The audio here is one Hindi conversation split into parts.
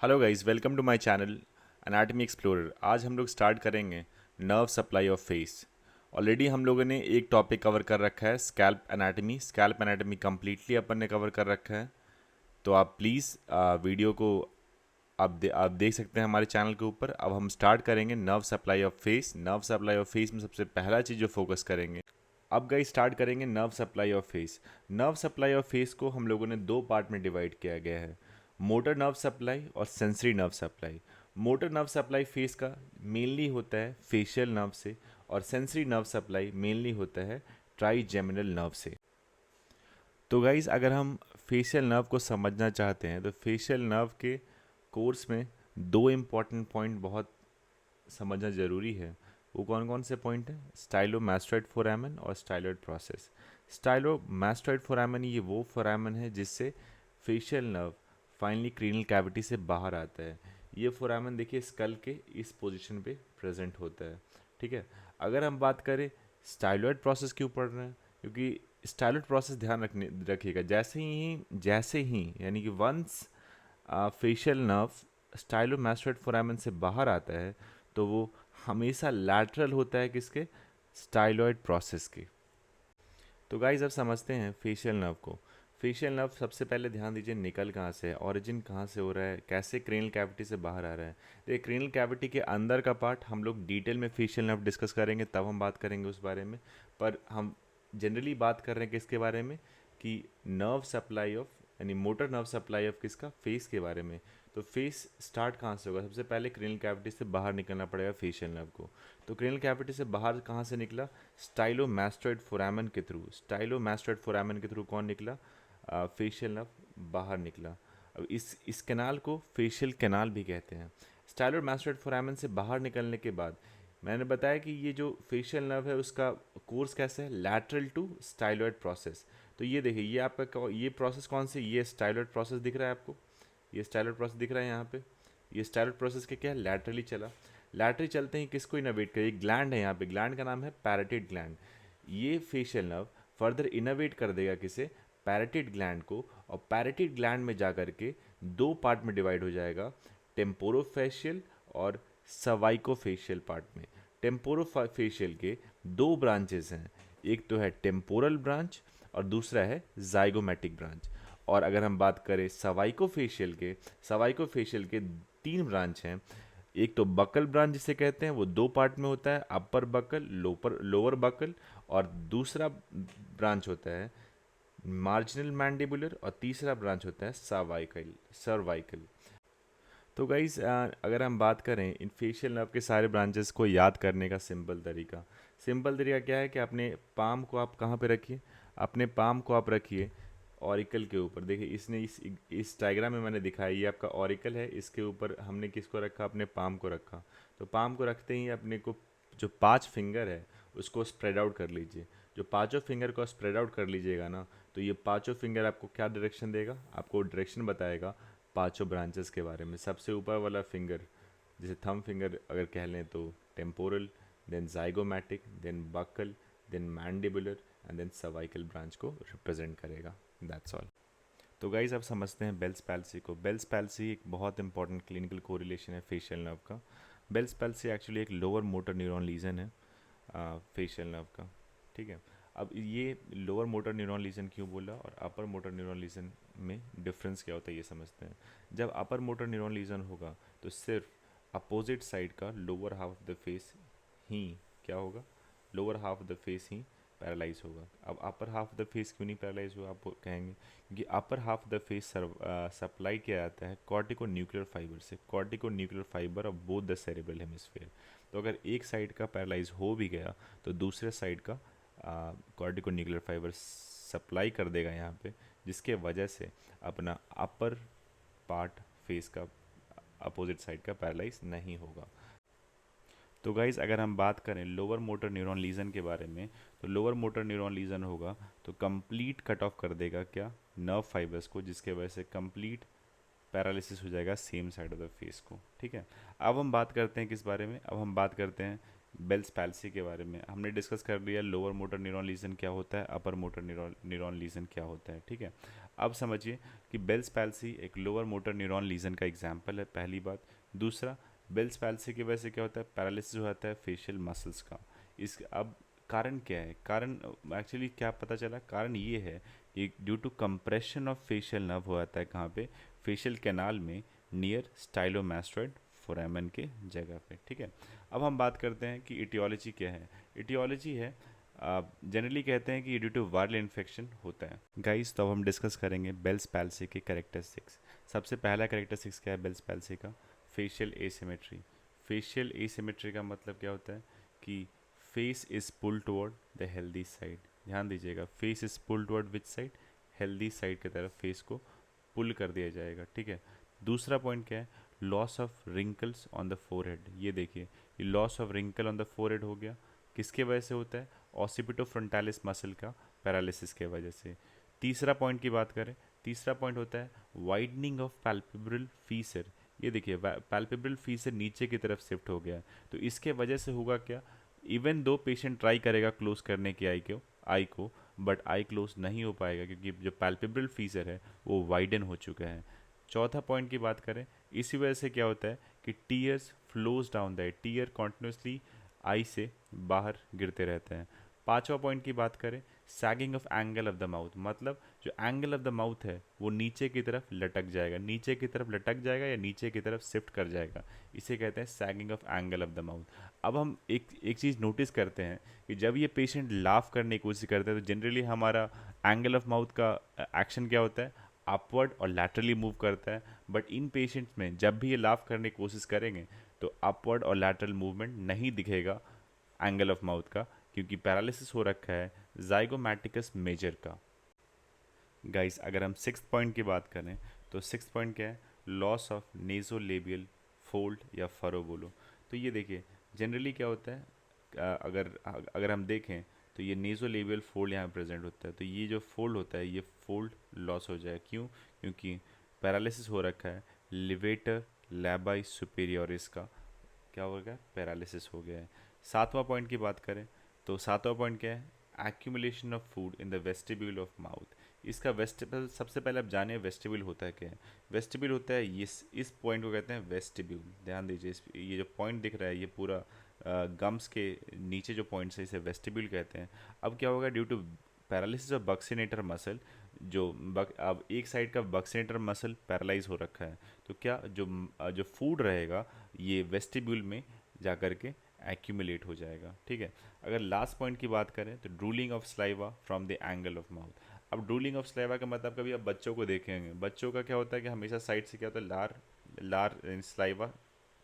Hello guys, welcome to my channel anatomy explorer. आज हम लोग स्टार्ट करेंगे nerve supply of face. Already हम लोगों ने एक टॉपिक कवर कर रखा है, scalp anatomy. Scalp anatomy completely अपन ने कवर कर रखा है। तो आप प्लीज़ वीडियो को आप देख सकते हैं हमारे चैनल के ऊपर। अब हम स्टार्ट करेंगे nerve supply of face. Nerve supply of face में सबसे पहला चीज़ जो फोकस करेंगे, अब गाइस स्टार्ट करेंगे nerve supply of face. Nerve supply of face को हम लोगों ने दो पार्ट में डिवाइड किया गया है, मोटर नर्व सप्लाई और sensory nerve supply. Motor nerve supply face का मेनली होता है फेशियल नर्व से, और सेंसरी नर्व सप्लाई मेनली होता है ट्राइजेमिनल नर्व से। तो गाइस अगर हम फेशियल नर्व को समझना चाहते हैं तो फेशियल नर्व के कोर्स में दो इम्पॉर्टेंट पॉइंट बहुत समझना ज़रूरी है। वो कौन कौन से पॉइंट हैं? स्टाइलोमास्टोइड फोरामेन और स्टाइलॉइड प्रोसेस। स्टाइलोमास्टोइड फोरामेन ये वो फोरामेन है जिससे facial nerve finally cranial cavity से बाहर आता है। ये फोरामेन देखिए स्कल के इस पोजीशन पे प्रेजेंट होता है। ठीक है। अगर हम बात करें स्टाइलॉइड प्रोसेस क्यों पढ़ रहे हैं, क्योंकि स्टाइलॉइड प्रोसेस ध्यान रखिएगा, जैसे ही यानी कि वंस फेशियल नर्व स्टाइलोमास्टोइड फोरामेन से बाहर आता है तो वो हमेशा लैटरल होता है किसके? स्टाइलॉइड प्रोसेस के। तो गाइज अब समझते हैं फेशियल नर्व को। फेशियल नर्व सबसे पहले ध्यान दीजिए निकल कहाँ से है, ऑरिजिन कहाँ से हो रहा है, कैसे क्रेनल कैविटी से बाहर आ रहा है। तो ये क्रेनल कैविटी के अंदर का पार्ट हम लोग डिटेल में फेशियल नर्व डिस्कस करेंगे, तब हम बात करेंगे उस बारे में। पर हम जनरली बात कर रहे हैं किसके बारे में, कि नर्व सप्लाई ऑफ यानी मोटर नर्व सप्लाई ऑफ किसका? फेस के बारे में। तो फेस स्टार्ट कहाँ से होगा? सबसे पहले क्रेनल कैविटी से बाहर निकलना पड़ेगा फेशियल नर्व को। तो क्रेनल कैविटी से बाहर कहाँ से निकला? स्टाइलोमास्टोइड फोरामेन के थ्रू। स्टाइलोमास्टोइड फोरामेन के थ्रू कौन निकला? फेशियल नर्व बाहर निकला। अब इस कैनाल को फेशियल कैनाल भी कहते हैं। स्टाइलोमास्टोइड फोरामेन से बाहर निकलने के बाद मैंने बताया कि ये जो फेशियल नर्व है उसका कोर्स कैसे है? Lateral to styloid process. तो ये देखिए, ये आपका ये प्रोसेस कौन सी? ये स्टाइलॉइड प्रोसेस दिख रहा है आपको, ये स्टाइलॉइड प्रोसेस दिख रहा है यहाँ पे। ये स्टाइलॉइड प्रोसेस के क्या है? लैटरली चला। लैटरली चलते ही किसको इनोवेट करे? ग्लैंड है यहाँ पे, ग्लैंड का नाम है पैराटिड ग्लैंड। ये फेशियल नर्व फर्दर इनोवेट कर देगा किसे? पैराटिड ग्लैंड को। और पैराटिड ग्लैंड में जा करके दो पार्ट में डिवाइड हो जाएगा, टेम्पोरोफेशियल और सर्वाइकोफेशियल पार्ट में। टेम्पोरोफेशियल के दो ब्रांचेस हैं, एक तो है टेम्पोरल ब्रांच और दूसरा है जाइगोमेटिक ब्रांच। और अगर हम बात करें सवाइकोफेशियल के तीन ब्रांच हैं। एक तो बकल ब्रांच जिसे कहते हैं, वो दो पार्ट में होता है, अपर बकल, लोअर बकल। और दूसरा ब्रांच होता है मार्जिनल मैंडिबुलर, और तीसरा ब्रांच होता है सर्वाइकल। तो गाइस अगर हम बात करें इन फेशियल नर्व के सारे ब्रांचेस को याद करने का सिंपल तरीका क्या है कि अपने पाम को आप कहाँ पे रखिए? अपने पाम को आप रखिए ऑरिकल के ऊपर। देखिए इसने इस डायग्राम में मैंने दिखाया, ये आपका ऑरिकल है, इसके ऊपर हमने किसको रखा? अपने पाम को रखा। तो पाम को रखते ही अपने को जो 5 फिंगर है उसको स्प्रेड आउट कर लीजिए। जो पांचों फिंगर को स्प्रेड आउट कर लीजिएगा ना, तो ये पांचों फिंगर आपको क्या डायरेक्शन देगा? आपको डायरेक्शन बताएगा पांचों ब्रांचेस के बारे में। सबसे ऊपर वाला फिंगर, जैसे थंब फिंगर अगर कह लें, तो temporal, then zygomatic, then buccal, then mandibular and then cervical branch को रिप्रेजेंट करेगा। That's all. तो गाइज अब समझते हैं बेल्स पैल्सी को। बेल्स पैल्सी एक बहुत इंपॉर्टेंट क्लिनिकल कोरिलेशन है फेशियल नर्व का। बेल्स पैल्सी एक्चुअली एक लोअर मोटर न्यूरॉन लीजन है फेशियल नर्व का। ठीक है। अब ये लोअर मोटर न्यूरॉन लीजन क्यों बोला और अपर मोटर न्यूरॉन लीजन में डिफरेंस क्या होता है ये समझते हैं। जब अपर मोटर न्यूरॉन लीजन होगा तो सिर्फ अपोजिट साइड का lower half of the face ही क्या होगा? Lower half of the face ही पैरालाइज होगा। अब upper half of the face क्यों नहीं पैरालाइज हुआ आप कहेंगे? क्योंकि upper half of the face supply किया जाता है कॉर्टिको न्यूक्लियर फाइबर से, corticonuclear fibre of both the cerebral hemisphere. तो अगर एक साइड का पैरालाइज हो भी गया तो दूसरे साइड का कॉर्टिको न्यूक्लियर फाइबर सप्लाई कर देगा यहाँ पे, जिसके वजह से अपना अपर पार्ट फेस का अपोजिट साइड का पैरालाइज नहीं होगा। तो गाइज अगर हम बात करें लोअर मोटर न्यूरॉन लीजन के बारे में, तो लोअर मोटर न्यूरॉन लीजन होगा तो कंप्लीट कट ऑफ कर देगा क्या? नर्व फाइबर्स को, जिसके वजह से कंप्लीट पैरालिसिस हो जाएगा same side of the face को। ठीक है। अब हम बात करते हैं किस बारे में? अब हम बात करते हैं बेल्स पैल्सी के बारे में। हमने डिस्कस कर लिया लोअर मोटर न्यूरॉन लीजन क्या होता है, अपर मोटर न्यूरॉन लीजन क्या होता है। ठीक है। अब समझिए कि बेल्स पैल्सी एक लोअर मोटर न्यूरॉन लीजन का एग्जाम्पल है, पहली बात। दूसरा, बेल्स पैल्सी की वजह से क्या होता है, पैरालिसिस हो जाता है फेशियल मसल्स का। इस अब कारण क्या है, कारण एक्चुअली क्या पता चला, कारण ये है कि due to compression of facial nerve हो जाता है कहाँ पे, फेशियल कैनाल में नियर स्टाइलोमास्टोइड फोरामेन के जगह पे, ठीक है। अब हम बात करते हैं कि इटियोलॉजी क्या है। इटियोलॉजी है, जनरली कहते हैं कि ड्यू टू वायरल इन्फेक्शन होता है। गाइस, तो अब हम डिस्कस करेंगे बेल्स पैल्सी के कैरेक्टरिस्टिक्स। सबसे पहला कैरेक्टरिस्टिक्स क्या है बेल्स पैल्सी का, फेशियल एसिमेट्री। फेशियल एसिमेट्री का मतलब क्या होता है कि face is pull toward the healthy side. ध्यान दीजिएगा, face is pull toward which side, healthy side की तरफ फेस को पुल कर दिया जाएगा, ठीक है। दूसरा पॉइंट क्या है, loss of wrinkles on the forehead. ये देखिए, ये loss of wrinkle on the forehead हो गया, किसके वजह से होता है, ऑसिपिटो फ्रंटालिस मसल का पैरालिसिस के वजह से। तीसरा पॉइंट की बात करें, तीसरा पॉइंट होता है वाइडनिंग ऑफ पैल्पेब्रल फीसर। ये देखिए, पैल्पेब्रल फीसर नीचे की तरफ शिफ्ट हो गया है, तो इसके वजह से होगा क्या, इवन दो पेशेंट ट्राई करेगा क्लोज करने की आई को बट आई क्लोज नहीं हो पाएगा क्योंकि जो पैल्पेब्रल फीसर है वो वाइडन हो चुका है। चौथा पॉइंट की बात करें, इसी वजह से क्या होता है कि tears flows down the, tear continuously eye से बाहर गिरते रहते हैं। पांचवा पॉइंट की बात करें, sagging of angle of the mouth, मतलब जो एंगल ऑफ द माउथ है वो नीचे की तरफ लटक जाएगा, नीचे की तरफ लटक जाएगा या नीचे की तरफ शिफ्ट कर जाएगा, इसे कहते हैं sagging of angle of the mouth. अब हम एक एक चीज़ नोटिस करते हैं कि जब ये पेशेंट लाफ करने की कोशिश करते हैं तो जनरली हमारा एंगल ऑफ माउथ का एक्शन क्या होता है, अपवर्ड और लैटरली मूव करता है। बट इन पेशेंट्स में जब भी ये लाफ करने की कोशिश करेंगे तो अपवर्ड और लैटरल मूवमेंट नहीं दिखेगा एंगल ऑफ माउथ का, क्योंकि पैरालिसिस हो रखा है जाइगोमैटिकस मेजर का। गाइस, अगर हम सिक्स पॉइंट की बात करें तो सिक्स पॉइंट क्या है, लॉस ऑफ नेजोलेबियल फोल्ड या फरो बोलो। तो ये देखिए, जनरली क्या होता है, अगर अगर हम देखें तो ये नेजोलेबियल फोल्ड यहाँ प्रेजेंट होता है, तो ये जो फोल्ड होता है ये फोल्ड लॉस हो जाए, क्यों, क्योंकि पैरालिसिस हो रखा है लिवेटर लैबाई सुपेरियोरिस का, क्या हो गया, पैरालिसिस हो गया है। सातवां पॉइंट की बात करें तो सातवां पॉइंट क्या है, accumulation of food in the vestibule of mouth. इसका वेस्टिबल, सबसे पहले आप जाने वेस्टिब्यूल होता है क्या है। वेस्टिब्यूल होता है इस पॉइंट को कहते हैं वेस्टिब्यूल। ध्यान दीजिए, ये जो पॉइंट दिख रहा है ये पूरा गम्स के नीचे जो पॉइंट्स है इसे वेस्टिब्यूल कहते हैं। अब क्या होगा, due to paralysis of buccinator muscle, अब एक साइड का बक्सिनेटर मसल पैरालाइज हो रखा है, तो क्या जो फूड रहेगा ये वेस्टिब्यूल में जा कर के एक्यूमुलेट हो जाएगा, ठीक है। अगर लास्ट पॉइंट की बात करें तो drooling of saliva from the angle of mouth. अब ड्रूलिंग ऑफ स्लाइवा का मतलब, कभी आप बच्चों को देखेंगे, बच्चों का क्या होता है कि हमेशा साइड से क्या होता है, लार लार स्लाइवा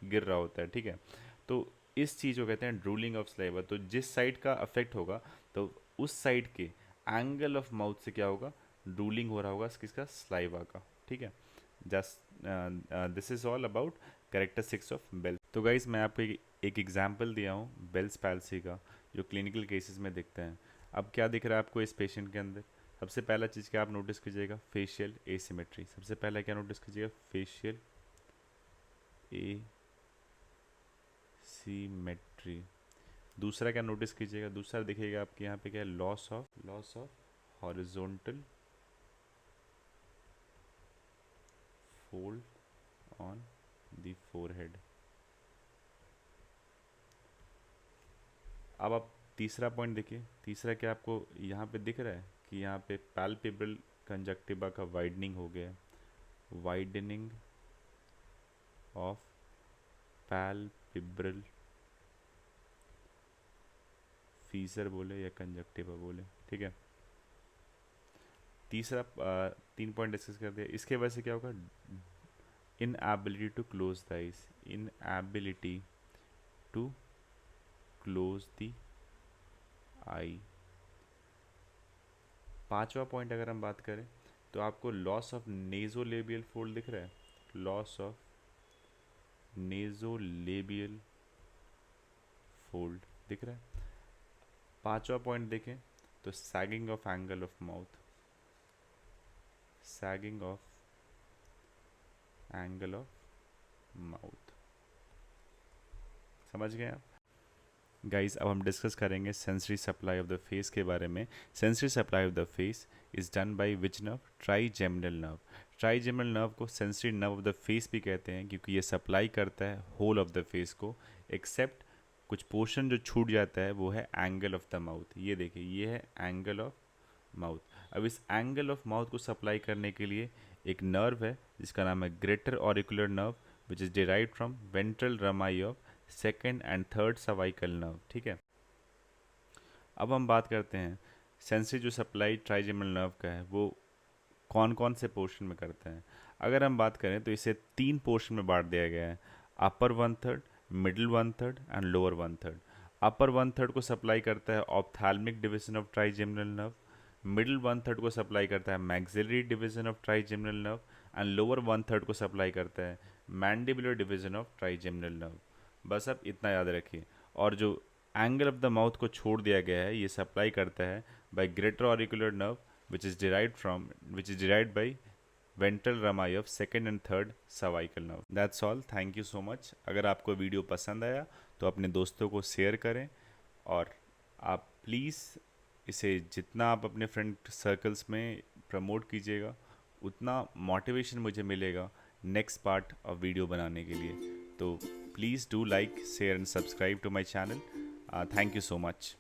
गिर रहा होता है, ठीक है। तो इस चीज़ को कहते हैं ड्रूलिंग ऑफ स्लाइवा। तो जिस साइड का अफेक्ट होगा तो उस साइड के एंगल ऑफ माउथ से क्या होगा, ड्रूलिंग हो रहा होगा किसका, स्लाइवा का, ठीक है। Just this is all about characteristics of Bell. तो गाइज, मैं आपको एक एग्जाम्पल दिया हूँ बेल्स पैल्सी का जो क्लिनिकल केसेस में दिखते हैं। अब क्या दिख रहा है आपको इस पेशेंट के अंदर, सबसे पहला चीज़ क्या आप नोटिस कीजिएगा, फेशियल एसिमेट्री। सबसे पहला क्या नोटिस कीजिएगा, फेशियल एसिमेट्री। दूसरा क्या नोटिस कीजिएगा, दूसरा देखिएगा आपके यहाँ पे क्या है, loss of horizontal fold on the forehead. अब आप तीसरा पॉइंट देखिए, तीसरा क्या आपको यहाँ पे दिख रहा है कि यहाँ पे पैल्पेब्रल कंजक्टिवा का वाइडनिंग हो गया है, वाइडनिंग ऑफ पैल्पेब्रल फीसर बोले या कंजक्टिवा बोले, ठीक है। तीसरा तीन पॉइंट डिस्कस कर दिया, इसके वजह से क्या होगा, inability to close the eyes, inability to close the eye. पांचवा पॉइंट अगर हम बात करें तो आपको लॉस ऑफ नेजोलेबियल फोल्ड दिख रहा है, लॉस ऑफ नेजोलेबियल फोल्ड दिख रहा है। पांचवा पॉइंट देखें तो sagging of angle of mouth, sagging of angle of mouth. समझ गए आप। गाइस अब हम डिस्कस करेंगे sensory supply of the face के बारे में। Sensory supply of the face is done by which nerve? Trigeminal nerve. Trigeminal nerve को sensory nerve of the face भी कहते हैं क्योंकि ये सप्लाई करता है होल ऑफ द फेस को, एक्सेप्ट कुछ पोर्शन जो छूट जाता है वो है एंगल ऑफ द माउथ। ये देखिए, ये है एंगल ऑफ माउथ। अब इस एंगल ऑफ माउथ को सप्लाई करने के लिए एक नर्व है जिसका नाम है greater auricular nerve which is derived from ventral Ramai of second and third cervical nerve. ठीक है, अब हम बात करते हैं सेंसरी जो सप्लाई ट्राइजेमिनल नर्व का है वो कौन कौन से पोर्शन में करते हैं। अगर हम बात करें तो इसे 3 पोर्शन में बांट दिया गया है, अपर 1/3, मिडिल 1/3 एंड लोअर 1/3। अपर 1/3 को सप्लाई करता है ophthalmic division of trigeminal nerve, middle 1/3 को सप्लाई करता है maxillary division of trigeminal nerve and lower 1/3 को सप्लाई करता है mandibular division of trigeminal nerve. बस अब इतना याद रखिए। और जो एंगल ऑफ द माउथ को छोड़ दिया गया है ये सप्लाई करता है by greater auricular nerve which is derived by ventral rami of second and third cervical nerve. That's all. Thank you so much. अगर आपको वीडियो पसंद आया तो अपने दोस्तों को शेयर करें और आप प्लीज़ इसे जितना आप अपने फ्रेंड सर्कल्स में प्रमोट कीजिएगा उतना मोटिवेशन मुझे मिलेगा नेक्स्ट पार्ट ऑफ वीडियो बनाने के लिए। तो please do like share and subscribe to my channel. Thank you so much.